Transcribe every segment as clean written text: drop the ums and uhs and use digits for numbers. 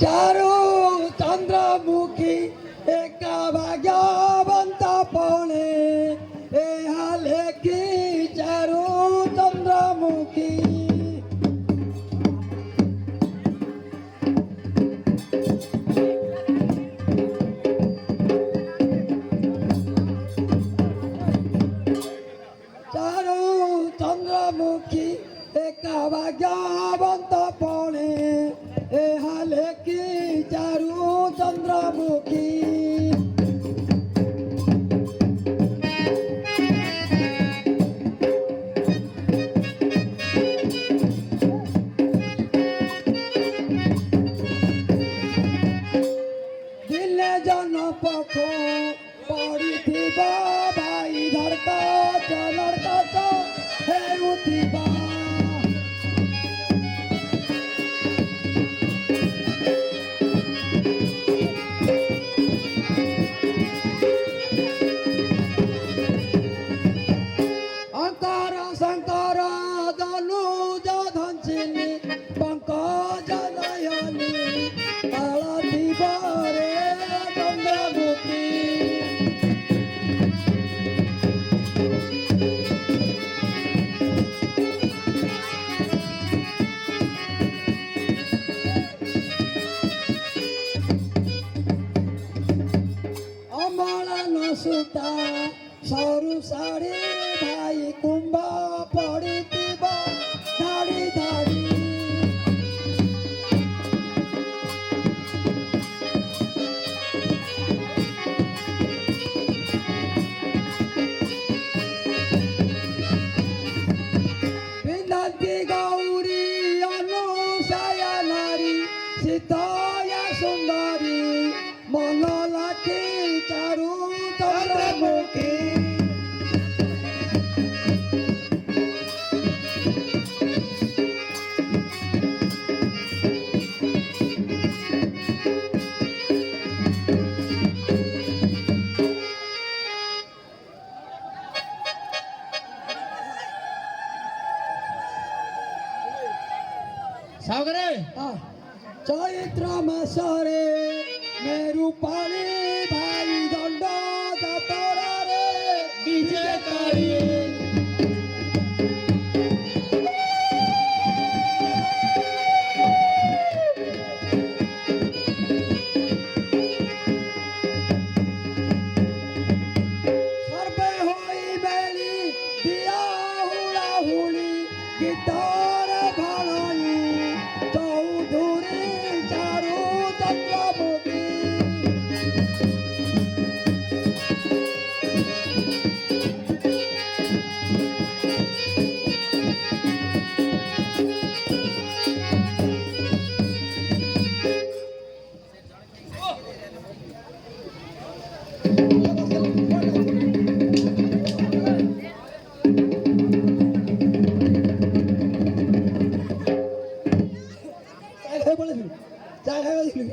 चारू चंद्रमुखी एका भाग्यवंत पणे ए हाले की चारू चंद्रमुखी चारू चंद्रमुखी एका भाग्यवंत पणे ए हाले की चारू चंद्रमुखी दिले जन पख पड़िथिबा भाई धड़का लड़का हेउथिबा शंकर दनुज धनसिनी पंकज नयनी आळती बरे चंद्रमुखी अमला न सुता सरू साड़ी भाई कुंभा पड़िथिबा धाड़ी धाड़ी विनती गौरी अनुसया नारी सीतया सुंदरी मन लाखी चारू चंद्रमुखी सागरे चैत्र मासरे मेरु पानी भाई दंड जातरा रे विजयकारी सर्वे होई बेली दिया हुड़ा हुड़ी गिटार भाई चौधुरी चारू चंद्रमुखी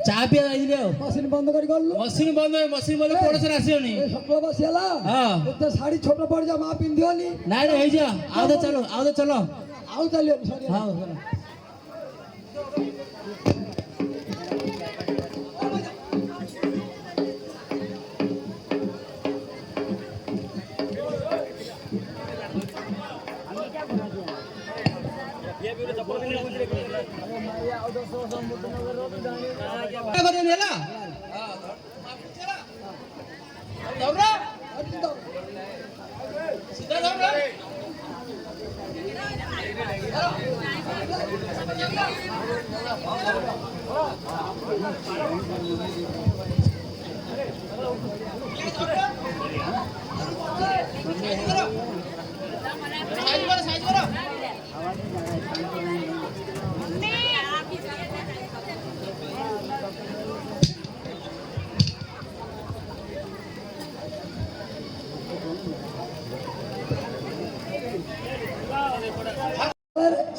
চা পিয়া যাইছিলে मशीन बंद कर गल्लु मशीन बंद पड़ोसर आसियोनी सकल बसिला हाँ एते साड़ी छोट पड़ जा मा पिंदियोनी नाइ रे हेजा आओ दे चलो आउ चलियो सॉरी हाँ चलो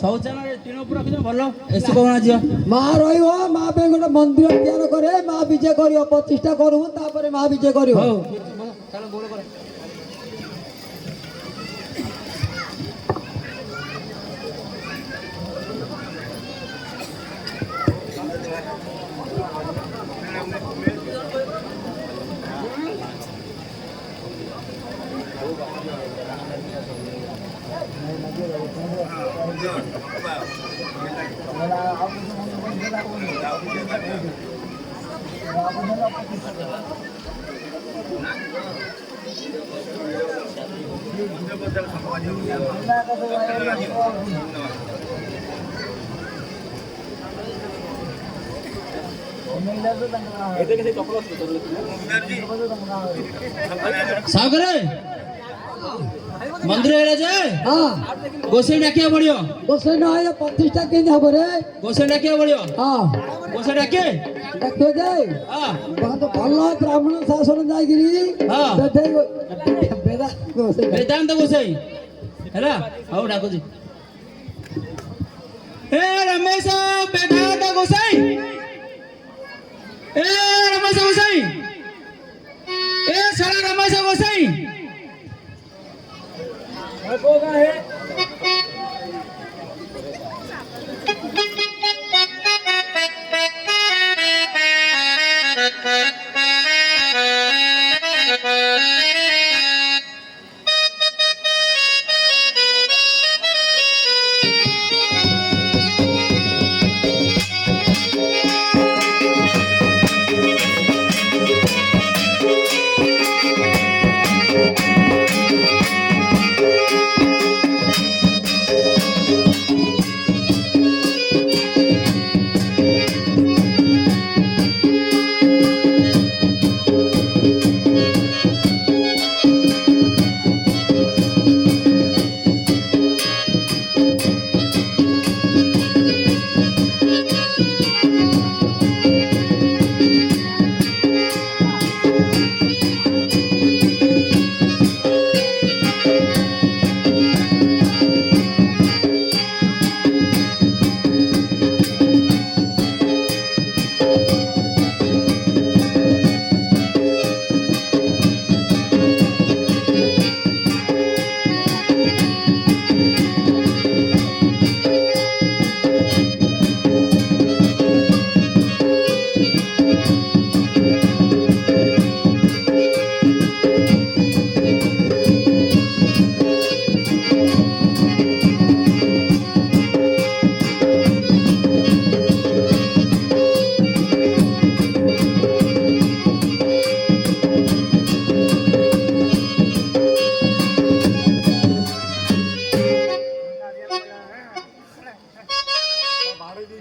ଶୌଚାଳୟ ଟିଣ ଉପରେ ରଖିଛ ଭଲ ଏସବୁ କହୁନା ଝିଅ ମା ରହିବ, ମା ପାଇଁ ଗୋଟେ ମନ୍ଦିର ତିଆର କରେ, ମା ବିଜେ କରିବ, ପ୍ରତିଷ୍ଠା କରିବୁ, ତାପରେ ମା ବିଜେ କରିବ। ହଉ ଚାଲ ଗୋଳ କର ସାଗରେ ମନ୍ଦିର ହେଲା ଯେ ହଁ ଗୋସାଇ ଡାକିବାକୁ ପଡିବ ଗୋସାଇ ନ ହେଲେ ପ୍ରତିଷ୍ଠା କେମିତି ହବ ରେ? ଗୋସାଇ ଡାକିବାକୁ ପଡିବ ହଁ ଗୋସାଇ ଡାକେ ଡାକିବ ଯାଏ ହଁ ଭଲ ବ୍ରାହ୍ମଣ ଶାସନ ଯାଇକିରି ହଁ। ସେଠି ଗୋସାଇ ବେଦାନ୍ତ ଗୋସାଇ ହେଲା ହଉ ଡାକୁଛି ଏ ରମେଶ ବେଦାନ୍ତ ଗୋସାଇ ଏ ରମେଶ ଗୋସାଇ ଏ ସାରା Ramesh ଗୋସାଇ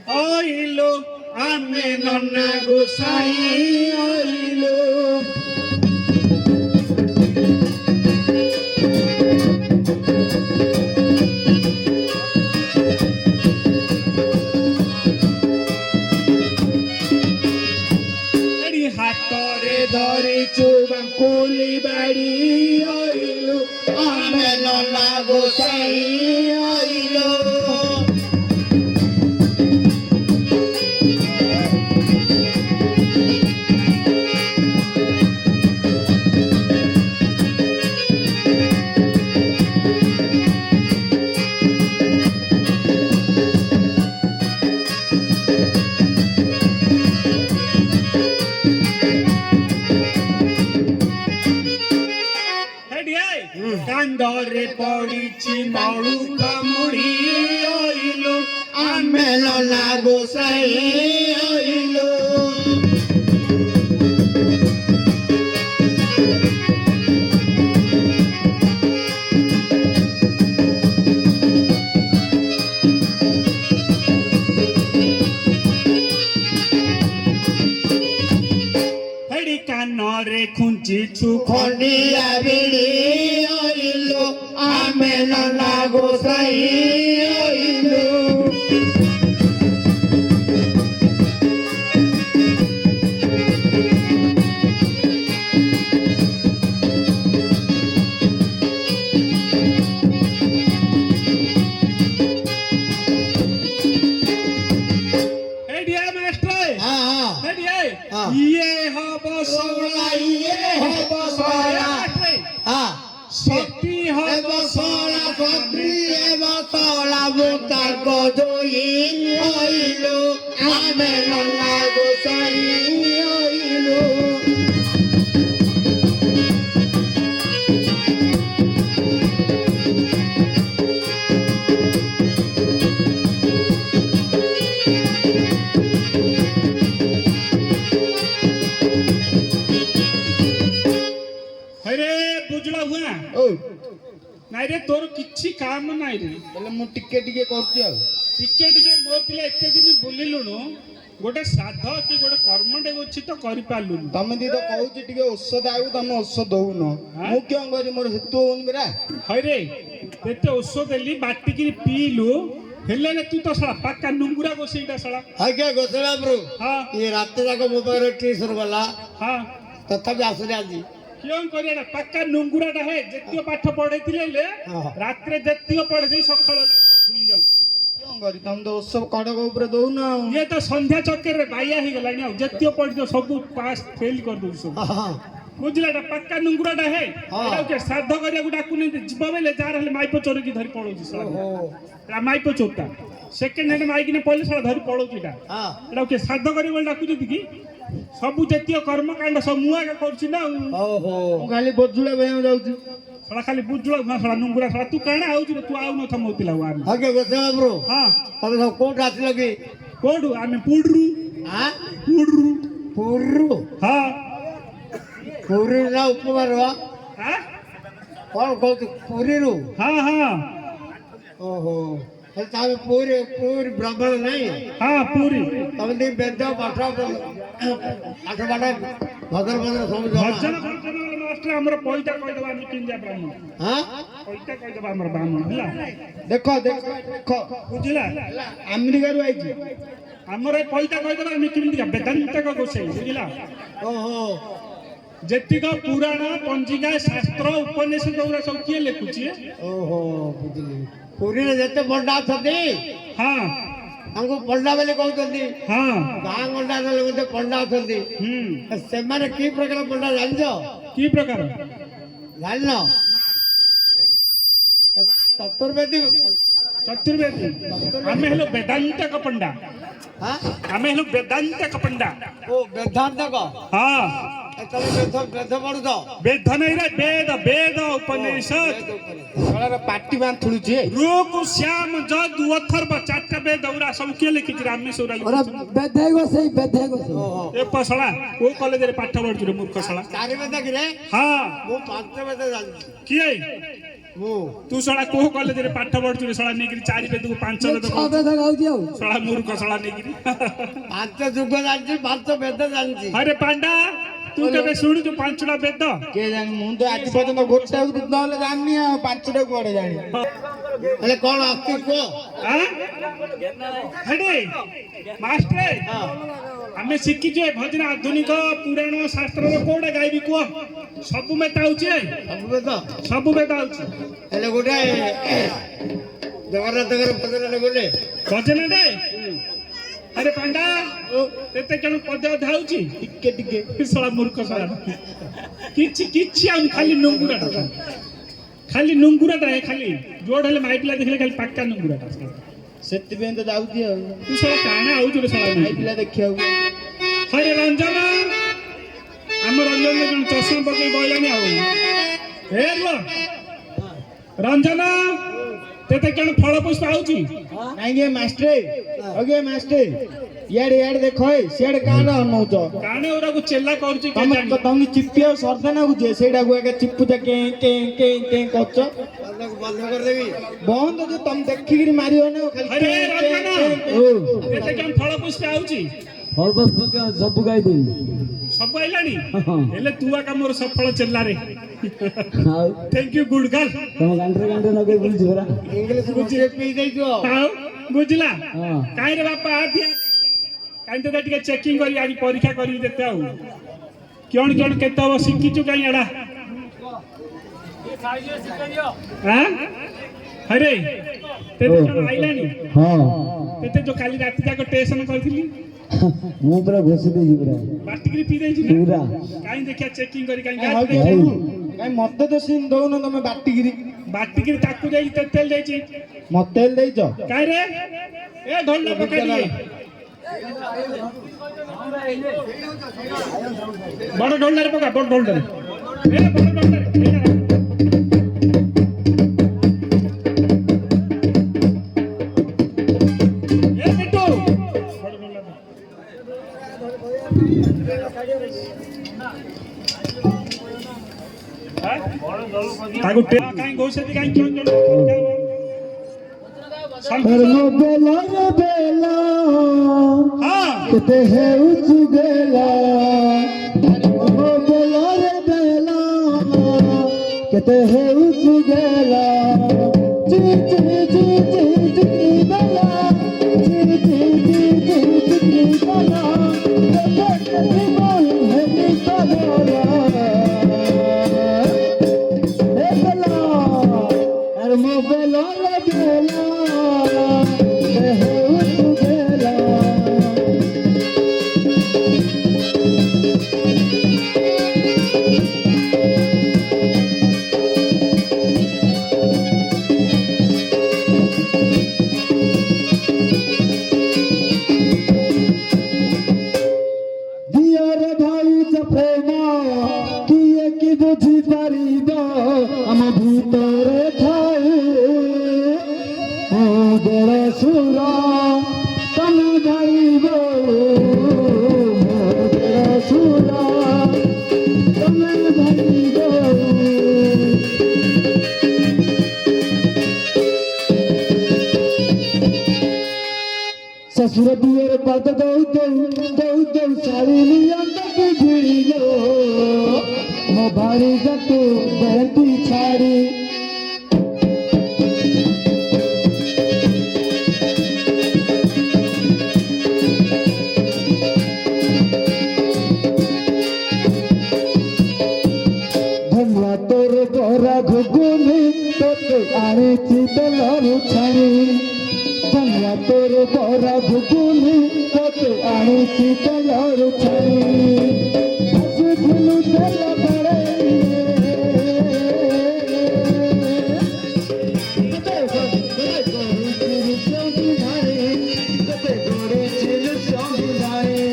Oilo, ame nonna gosai, oilo. Eri hatore dhori chuban kuli badi, oilo, ame nonna gosai, oilo. କାନ୍ଦରେ ପଡ଼ିଛି ମଳୁକା ମୁଢ଼ି ଅଇଲୋ ଆମେ ନନା ଗୋସାଇ ଅଇଲୋ ହେଡ଼ି କାନରେ ଖୁଞ୍ଚିଛୁ ଖଣ୍ଡିଆ ବିଡ଼ି ଅଇଲୋ ଆମେ ନନା ଗୋସାଇ ଅଇଲୋ ଅଇଲୁ ଆମେ ନନା ଗୋସାଇ ଅଇଲୁ। ହଇରେ ବୁଝୁଲା ହୁଆ ଓ ନାଇଁରେ ତୋର କିଛି କାମ ନାଇଁରେ ହେଲେ ମୁଁ ଟିକେ ଟିକେ କରୁଛି ଆଉ। ଟିକେ ଟିକେ ମୋ ପିଲା ଏତେ ଦିନ ବୁଲିଲୁଣୁ ଗୋଟେ ଶ୍ରାଦ୍ଧ କି ଗୋଟେ କର୍ମଟେ ଅଛି ତ କରିପାରିଲୁନି। ତମେ ଦି ତ କହୁଛି ଟିକେ ଔଷଧ ଆଗକୁ ତମେ ଔଷଧ ଦଉନ। ହାଁ? ମୁଁ କିਉਂ କରିବି ମୋର ହେତୁ ହଉନି ପରା। ହଇରେ ଏତେ ଔଷଧ ଦେଲି ବାଟିକିରି ପିଇଲୁ ହେଲେ ତୁ ତ ଶଳା ପାକା ନୁଙ୍ଗୁରା ଗୋସେଇଟା ଶଳା। ଆଜ୍ଞା ଗୋସେଇଲା ବ୍ରୁ ହଁ ଏ ରାତି ଯାକ ମୋ ପାଖରେ ଟ୍ୟୁସନ ଗଲା ହଁ ତଥାପି ଆସୁନି ଆଜି। କିଅଣ କରିବା ପାକା ନୁଙ୍ଗୁରାଟା ହେ ଯେତିକ ପାଠ ପଢେଇଥିଲେ ହେଲେ ହଁ। ରାତିରେ ଯେତିକ ପଢେଇଥିଲି ସକାଳ ଭୁଲି ଯାଉଛି। କିਉଁ କରିବି ତମେ ତ ଔଷଧ କଡ଼କ ଉପରେ ଦଉନ ଆଉ। ଇଏ ତ ସନ୍ଧ୍ୟା ଚକ୍କରରେ ବାଇଆ ହେଇଗଲାଣି ଆଉ ଯେତିକ ପଢିଥିବ ସବୁ ପାସ୍ ଫେଲ କରିଦଉଛି ସବୁ। ହଁ ବୁଝିଲା ଏଟା ପାକା ନୁଙ୍ଗୁରାଟା ହେ ହଁ। ଏଟାକୁ କିଏ ଶ୍ରାଦ୍ଧ କରିବାକୁ ଡାକୁନି ଯିବ ବେଲେ ଯାହାର ହେଲେ ମାଇପ ଚୋରିକି ଧରି ପଳଉଛି ଶ୍ରାଦ୍ଧ। ଓହୋ ଏଟା ମାଇପ ଚୋରଟା ସେକେଣ୍ଡ ହ୍ୟାଣ୍ଡ ମାଇକିନେ ପଇଲେ ସେଟା ଧରି ପଳଉଛି ଏଟା। ହଁ ଏଟାକୁ କିଏ ଶ୍ରାଦ୍ଧ କରିବ ବୋଲି ଡାକୁଛନ୍ତି କି? ସବୁ ଯେତିକ କର୍ମକାଣ୍ଡ ସବୁ ମୁଁ ଆଗେ କରୁଛି ନା ଆଉ। ଓହୋ ମୁଁ ଖାଲି ବୋଝୁଳା ପାଇଁ ଯାଉଛି। ଶଳା ଖାଲି ବୁଝୁଳ ନା ଶଳା ନୁଙ୍ଗୁରା ଶଳା ତୁ କାଣା ଆଉଛୁ ରେ? ତୁ ଆଉନଥ ମୋ ପିଲା ଆମେ। ଆଜ୍ଞା ଗୋସେଇଲା ବ୍ରୁ ହଁ ତମେ ସବୁ କୋଉଠୁ ଆସିଲ କି? କୋଉଠୁ ଆମେ ପୁଡରୁ ଆଁ ପୁଡରୁ ପୁରୀରୁ? ହଁ ପୁରୀ ନା ଉପମାରୁ ବା? ଆଁ? କଣ କହୁଛୁ ପୁରୀରୁ? ହଁ ହଁ ଓହୋ ହେଲେ ତମେ ପୁରୀ ପୁରୀ ବ୍ରାହ୍ମଣ ନାହିଁ? ହଁ ପୁରୀ ତମେ ଟିକେ ବେଦ ପାଠ ଭଦ୍ର ଭଦ୍ର ସବୁ ଭଜନ ଜଣା। ଭଜନ ମାଷ୍ଟର ଆମର ପଇଟା କହିଦବା ଆମେ କେମିତିଆ ବ୍ରାହ୍ମଣ ହଁ ପଇଟା କହିଦବା ଆମର ବ୍ରାହ୍ମଣ ହେଲା ଦେଖ ଦେଖ ଦେଖ ବୁଝିଲା ଆମେରିକାରୁ ଆଇଛି। ଆମର ଏ ପଇଟା କହିଦବା ଆମେ କେମିତିକା ବେଦାନ୍ତକ ଗୋସେଇ ବୁଝିଲା ଓହୋ ଯେତିକ ପୁରାଣ ପଞ୍ଜିକା ଶାସ୍ତ୍ର ଉପନ୍ୟାସ ଯୋଉଗୁରା ସବୁ କିଏ ଲେଖୁଛି? ଓହୋ ବୁଝିଲି। ପୁରୀରେ ଯେତେ ପଣ୍ଡା ଅଛନ୍ତି ହଁ ତାଙ୍କୁ ପଣ୍ଡା ବୋଲି କହୁଛନ୍ତି। ହଁ ଗାଁ ଗଣ୍ଡା ଗଲେ ମଧ୍ୟ ପଣ୍ଡା ଅଛନ୍ତି। ହୁଁ ସେମାନେ କି ପ୍ରକାର ପଣ୍ଡା ଜାଣିଛ? କି ପ୍ରକାର? ଜାଣିନ? ସେମାନେ ଚତୁର୍ବେଦୀ। ଚତୁର୍ବେଦୀ ଆମେ ହେଲୁ ବେଦାନ୍ତକ ପଣ୍ଡା ହଁ? ଆମେ ହେଲୁ ବେଦାନ୍ତକ ପଣ୍ଡା ଓ ବେଦାନ୍ତକ। ହଁ ତମେ ବେଦ ବେଦ ପଢୁଛ? ବେଦ ନାଇଁ ରେ ବେଦ ବେଦ ଉପନିଷଦ ଶଳାର ପାଟି ବାନ୍ଥୁଳୁଛି। ଋକ୍ ଶ୍ୟାମ ଯଦ୍ ଅଥର୍ବ ଚାରିଟା ବେଦ ଉରା ସବୁ କିଏ ଲେଖିଛି? ରାମେଶ୍ୱର ওরা বেধে গোসেই বেধে গোসেই ଓହୋ ଏ ପଶଳା କୋଉ କଲେଜରେ ପାଠ ପଢୁଛୁ ରେ ମୂର୍ଖ ଶଳା? ଚାରି ବେଦ କିରେ? ହଁ ମୁଁ ପାଞ୍ଚ ବେଦ ଜାଣିଛି। କିଏ ମୁଁ ତୁ ଶଳା କୋଉ କଲେଜରେ ପାଠ ପଢୁଛୁ ରେ ଶଳା ନେଇକିରି ଚାରି ବେଦକୁ ପାଞ୍ଚ ବେଦ ছ କହୁଛୁ? বেধে গাউছি আউ ଶଳା ମୂର୍ଖ ଶଳା ନେଇକିରି ପାଞ୍ଚ ଯୁଗ ଜାଣିଛି ପାଞ୍ଚ ବେଦ ଜାଣିଛି। ଆରେ ପାଣ୍ଡା ତୁ କେବେ ଶୁଣିଛୁ ପାଞ୍ଚଟା ବେଦ? କିଏ ଜାଣି ମୁଁ ତ ଆଜି ପର୍ଯ୍ୟନ୍ତ ଗୋଟେ ନହେଲେ ଜାଣିନି ଆଉ ପାଞ୍ଚଟା କୁଆଡେ ଜାଣି। ହେଲେ କଣ ଆସୁଛି କୁହ? ଆଁ? ହେଡେ ମାଷ୍ଟ୍ରେ ଆମେ ଶିଖିଛୁ ଏ ଭଜନ ଆଧୁନିକ ପୁରାଣ ଶାସ୍ତ୍ରର କୋଉଟା ଗାଇବି କୁହ? ସବୁ ବେଦ ଆଉଛି ସବୁ ବେଦ? ସବୁ ବେଦ ଆଉଛି ହେଲେ ଗୋଟେ ଜଗନ୍ନାଥଙ୍କର ଭଜନରେ ବୋଲେ ଭଜନଟେ ଆରେ ପାଣ୍ଡା ଏତେ କେଣ ପଦ ଧାଉଛି ଟିକେ ଟିକେ ଶଳା ମୂର୍ଖ ଶଳା କିଛି କିଛି ଆଉ ଖାଲି ନୁଙ୍ଗୁରାଟା ଖାଲି ନୁଙ୍ଗୁରାଟା ଖାଲି ଯୋଉଟା ହେଲେ ମାଇ ପିଲା ଦେଖିଲେ ଖାଲି ପାକା ନୁଙ୍ଗୁରାଟା ସେଥିପାଇଁ ତ ଯାଉଛି ଆଉ। ତୁ ଶଳା କାଣା ଆଉଛୁ ରେ ଶଳା ଭାଇ ପିଲା ଦେଖିବାକୁ। ହରେ ରଞ୍ଜନ ଆମ ରଞ୍ଜନ ଜଣେ ଚଷମା ପକେଇ ବଇଲାଣି ଆଉ ହେ ରୁହ ରଞ୍ଜନ ତେତେ କେଣ ଫଳ ପୁଷ୍ପ ଆଉଛି? କାହିଁକି ମାଷ୍ଟ୍ରେ ଆଜ୍ଞା ମାଷ୍ଟ୍ରେ ଇଆଡେ ଇଆଡେ ଦେଖ ସିଆଡେ କାଣ ଅନଉଛ? କାଣା ଓରାକୁ ଚେଲା କରୁଛି ତମେ କେଜାଣି? ତମେ ଚିପି ଆଉ ସର୍ଦା ନାଗୁଛି ସେଇଟାକୁ ଆଗେ ଚିପୁଛ କେଁ କେଁ କେଁ କେଁ କରୁଛ। ବନ୍ଧକୁ ବନ୍ଧ କରିଦେବି। ବନ୍ଦ ଯେ ତମେ ଦେଖିକିରି ମାରିବ ନା ଖାଲି ଆରେ କେଁ, କେଁ, ରଞ୍ଜନ କେଁ, କେଁ। ତେତେ କେଣ ଫଳ ପୁଷ୍ପ ଆଉଛି? হরবস সবু গাই দেই ସବୁ ଆଇଲାଣି ହେଲେ ତୁ ଆକା ମୋର ସଫଳ ଚେଲାରେ ଆଉ ଥ୍ୟାଙ୍କ ୟୁ ଗୁଡ ଗାର୍ଲ ତମ ଗାଣ୍ଡରେ ନଗେଇ ବୁଲଛି ପରା ଇଂଲିଶ ବୁଝି ପିଇ ଦେଇଛୁ। ଆଉ ବୁଝିଲା ହଁ କାହିଁରେ ବାପା କାହିଁ ତ ଟିକେ ଚେକିଂ କରି ଆଜି ପରୀକ୍ଷା କରିବି ଯେତେ ଆଉ କିଅଣ କିଅଣ କେତେ ହବ ଶିଖିଛୁ କାହିଁ ଏଡା ଆଁ? ହରେ ତେତେ କଣ ଆଇଲାଣି? ହଁ ତେତେ ଯୋଉ କାଲି ରାତି ଯାକ ଟେସନ କରିଥିଲି ମୁଁ ପୁରା ଘୋଷି ଦେଇଛି ପୁରା ବାଟିକିରି ପିଇ ଦେଇଛି ନା? ପୁରା କାହିଁ ଦେଖିଆ ଚେକିଂ କରି କାହିଁ ହଉ ଗାଡି କି ଦେଖିଆ। କାଇଁ ମତେ ତ ସିନ୍ ଦଉନ ତମେ ବାଟିକିରି ବାଟିକିରି ତାକୁ ଦେଇଛି ତେତେଲ ଦେଇଛି ମତେ ହେଲେ ଦେଇଛ। କାହିଁରେ ଏ ଢୋଲ ପକେଇ ଟିକେ ବଡ଼ ଡୋଲଟାରେ ପକା ବଡ଼ ଡୋଲଟାରେ ବଡ଼ ଡୋଲଟାରେ ତାକୁ କାହିଁ କହୁଛନ୍ତି କାହିଁ ବେଲା ବେଲା ହଁ କେତେ ହେଉଛୁ ଗେଲା ବେଲାରେ ବେଲା କେତେ ହେଉଛୁ ଗେଲା ଚି ଚି ଚି ଚି ଚି ବେଲା ଚି ଚି ଚି ଚି ଚି ବେଲା କେତେ জীবন হেলি কলরা এ বেলা আর মো বেলারে বেলা কেতে হেউଛୁ গেলা দিয়ারে ভাই প্রেমা কিয়ে কি বুঝি পারিব আম ভিতরে ঠাই ওদের সুর তুমি গাইব ওদের সুর তুমি গাইব ससुर दुआर पद दौ दौ दौ दौ साड़ी लिया तक भिड़ियो मो भारी जतु बहती छाड़ी धनिया तोर बरा घुगुनी तोते आनी चितलरु छाड़ी धनिया तोर बरा घुगुनी तोते आनी चितलरु छाड़ी हसी झुलु तेल बड़े कते गोरे चिल सौंधी धारे कते गोरे चिल सौंधी धारे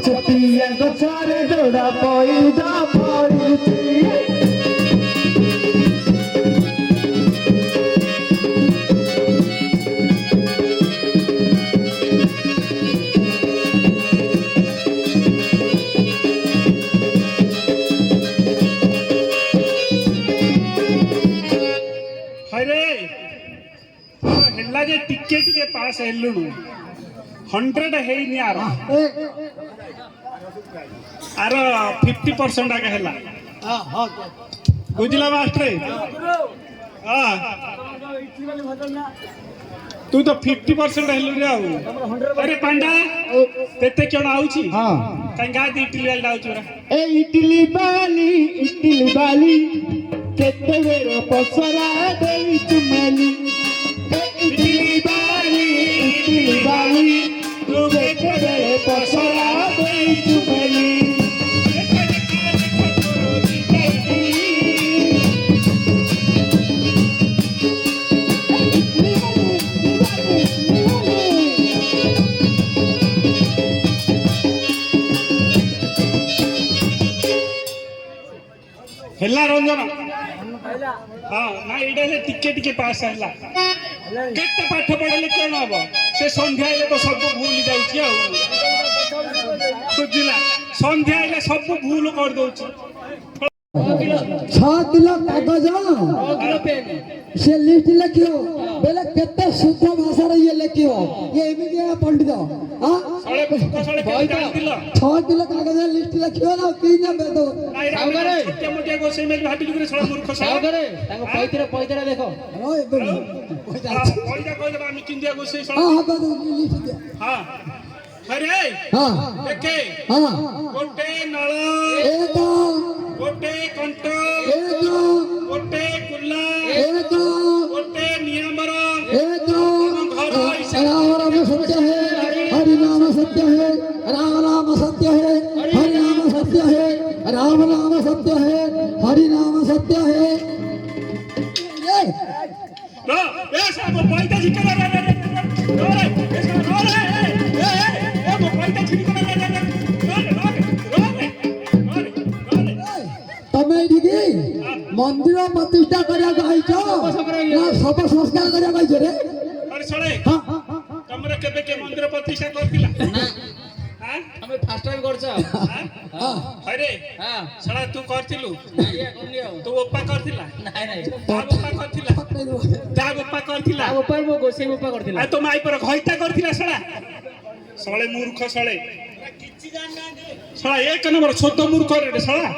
छतिया गछारे जोड़ा पैदा पड़िछि हरे हेला जे टिके टिके पास हेलुनु 100 हेइनी आर 50% आगे हेला बुझला मास्टर हां तू तो 50% हेलु रे आउ अरे पांडा तेते केण आउची हां काई गादी इटली वाला आउची रे ए इटली बाली केते बेरो पसरा देई चुमेली ए इटली बाली तू केते बेरो पसरा देई चुमेली हेला रंजन हाँ ना एटा से टिके टिके पास हैला केते पाठ पढले केन हबो से संध्या ले तो सब भूल जाउची आ ବୁଝିଲା ସନ୍ଧ୍ୟା ହେଲେ ସବୁ ଭୁଲ କରିଦଉଛି 6 କିଲୋ କାଗଜ ସେ ଲିଷ୍ଟ ଲେଖିବ ବେଲେ କେତେ ଶୁଦ୍ଧ ଭାଷାରେ ଇଏ ଲେଖିବ ଇଏ ଏମିତି ପଣ୍ଡିତ ଶଳେ ମୂର୍ଖ ଶଳେ କେମିତି ଜାଣିଥିଲ 6 କିଲୋ କାଗଜ ଲିଷ୍ଟ ଲେଖିବ ନା କି ନା ବେଦ ନାଇଁ ରେ, ଆମେ ଛୋଟିଆ ମୋଟିଆ ଗୋସେଇ ମେଲି ଭାବିଛୁ କି ଶଳେ ମୂର୍ଖ ଶଳେ ପଇତରେ ଦେଖ ପଇସା କହିଦେବା ଆମେ କିନ୍ଦିଆ ଗୋସେଇ ଶଳେ ଲିଷ୍ଟ ଦିଅ ହଁ ଆରେ ହଁ ଦେଖେ ହଁ ଗୋଟେ ନଳ ଏକ ଗୋଟେ କଣ୍ଟ ଏକ ଗୋଟେ କୁଲା ଏକ ଗୋଟେ ନିୟମର ଏକ ଘର राम राम सत्य है हरि नाम सत्य है राम नाम सत्य है हरि नाम सत्य है राम नाम सत्य है हरि नाम सत्य है ये ए सब पॉइंट जिके रे रे रे ए सब रे ए वो पॉइंट छिड़ी रे रे तमे एठिकी मंदिर प्रतिष्ठा करिया आइछो ना सब संस्कार करिया आइछो रे अरे सळे हां तमरे केबे के मंदिर प्रतिष्ठा करथिला ना हां ଆମେ ଫାଷ୍ଟ ଟାଇମ୍ କରୁଛ अरे ହଁ सळा तू करथिलु ନାଇଁ କରୁନି ଆଉ तू ओपा करथिला ନାଇଁ ନାଇଁ ता ओपा करथिला ता ओपा करथिला ଆଉ ଉପାୟ ମୋ ଗୋସେଇ ଉପା କରିଥିଲା आ तो माई पर घइता करथिला सळा सळे मूर्ख सळे सळा एक नंबर छोट मूर्ख रे सळा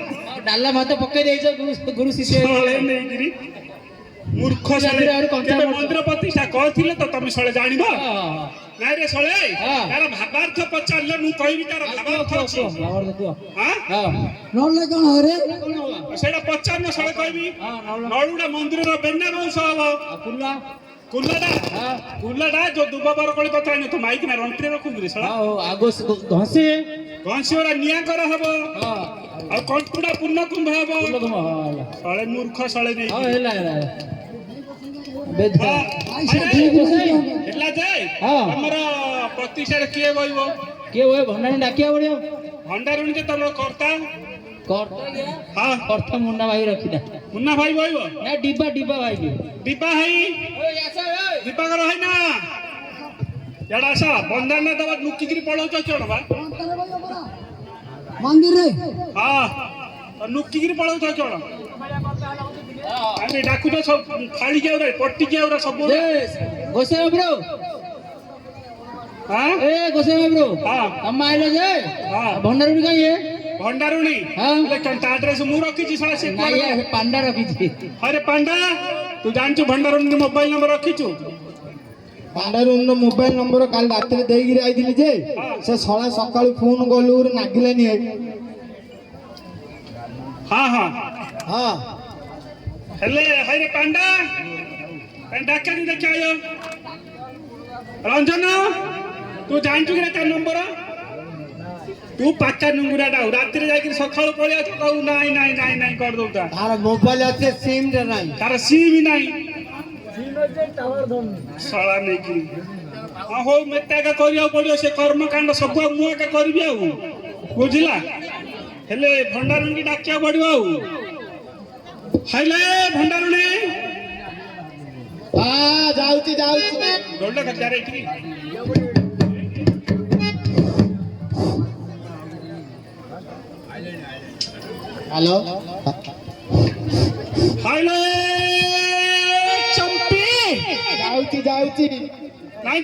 ଡାଲା ଭାତ ପକେଇ ଦେଇଛ ଗୁରୁ ଶିଷ୍ୟ ସଳେ ନେଇକିରି ମୂର୍ଖ ସଳେ କେବେ ମନ୍ଦିର ପ୍ରତିଷ୍ଠା କରିଥିଲେ ତ ତମେ ସଳେ ଜାଣିବ ନାଇଁ ରେ ସଳେ ତାର ଭାବାର୍ଥ ପଚାରିଲେ ମୁଁ କହିବି ତାର ଭାବାର୍ଥ ଅଛି ହଁ ନଲେ କଣ ରେ ସେଇଟା ପଚାରିନ ସଳେ କହିବି ନଳୁଟା ମନ୍ଦିରର ବେନା ବଂଶ ହବ କୁଲାଟା ଯୋଉ ଦୁବ ବରକଳି କଥା ଆଣି ତୁ ମାଇକିନା ରଣ୍ଟିରେ ରଖୁକିରି ସଳା ଘଷି ଘଷିଓରା ନିଆଁ କରା ହବ ଆଉ କଣ୍ଟୁଟା ପୂର୍ଣ୍ଣ କୁମ୍ଭ ହବ ସଳେ ମୂର୍ଖ ସଳେ ନେଇ ହେଲା ଯାଏ ଆମର ପ୍ରତିଷ୍ଠାରେ କିଏ ବହିବ କିଏ ହୁଏ ଭଣ୍ଡାରୀ ଡାକିବା ପଡିବ ଭଣ୍ଡାରୁଣୀ ଯେ ତମର କର୍ତ୍ତା ହଁ ଅର୍ଥ ମୁନ୍ନା ଭାଇ ରଖିଥା ମୁନ୍ନା ଭାଇ ବହିବ ନା ଡିବା ଡିବା ଭାଇ ଦୀପା ଭାଇ ଦୀପାକର ଭାଇ ନା ଏଡା ଆସ ବନ୍ଦାନ ଦବା ଲୁକିକିରି ପଳଉଛ ଚଣ ବା मंदिर रे ହଁ ଲୁକିକିରି ପଳଉଛ ଚଣ ଆମେ ଡାକୁଛ ସବୁ ଖାଳି କିଆ ଉରା ପଟି କିଆ ଉରା ସବୁ ଗୋସାଇ ବ୍ରୋ ହଁ ଏ ଗୋସାଇ ବ୍ରୋ ହଁ ତମ ଆଇଲ ଯେ ହଁ ଭଣ୍ଡାରୁଣୀ କାଇଁ ଏ ଭଣ୍ଡାରୁଣୀ ହଁ ତା ଆଡ୍ରେସ ମୁଁ ରଖିଛି ଶଳା ସେ ନାଇଁ ଏ ପାଣ୍ଡା ରଖିଛି ଆରେ ପାଣ୍ଡା ତୁ ଜାଣିଛୁ ଭଣ୍ଡାରୁଣୀ ମୋବାଇଲ ନମ୍ବର ରଖିଛୁ ପାଣ୍ଡାରୁଣୀର ମୋବାଇଲ ନମ୍ବର କାଲି ରାତିରେ ଦେଇକିରି ଆଇଥିଲି ଯେ ସେ ଶଳା ସକାଳୁ ଫୋନ କଲୁ ନାଗିଲାନି ହଁ ହଁ ହଁ ହେଲେ ହାଇରେ ପାଣ୍ଡା ଡାକାନି ଦେଖି ଆୟ ରଞ୍ଜନ ତୁ ଜାଣିଛୁ କି ତା ନମ୍ବର ତୁ ପାକା ନୁଙ୍ଗୁରାଟା ରାତିରେ ଯାଇକି ସକାଳୁ ପଳେଇ ଆସ କହିବୁ ନାଇଁ ନାଇଁ ନାଇଁ ନାଇଁ କରିଦଉତା ତାର ମୋବାଇଲ ଅଛି ସିମ୍ ଟା ନାହିଁ ତାର ସିମ୍ ନାହିଁ ଶଳା ନେଇକି ହଁ ହଉ ମତେ ଏକା କରିବାକୁ ପଡିବ ସେ କର୍ମକାଣ୍ଡ ସବୁ ଆଉ ମୁଁ ଏକା କରିବି ଆଉ ବୁଝିଲା ହେଲେ ଭଣ୍ଡାରୁଣୀ ଡାକିବାକୁ ପଡିବ ଆଉ ହାଇଲେ ଭଣ୍ଡାରୁଣୀ ଯାଉଛି ଯାଉଛି ଦୌଡ଼ କଚାରେ ଏଠି ହ୍ୟାଲୋ ହାଇଲେ ଚମ୍ପି ଯାଉଛି ନାଇଁ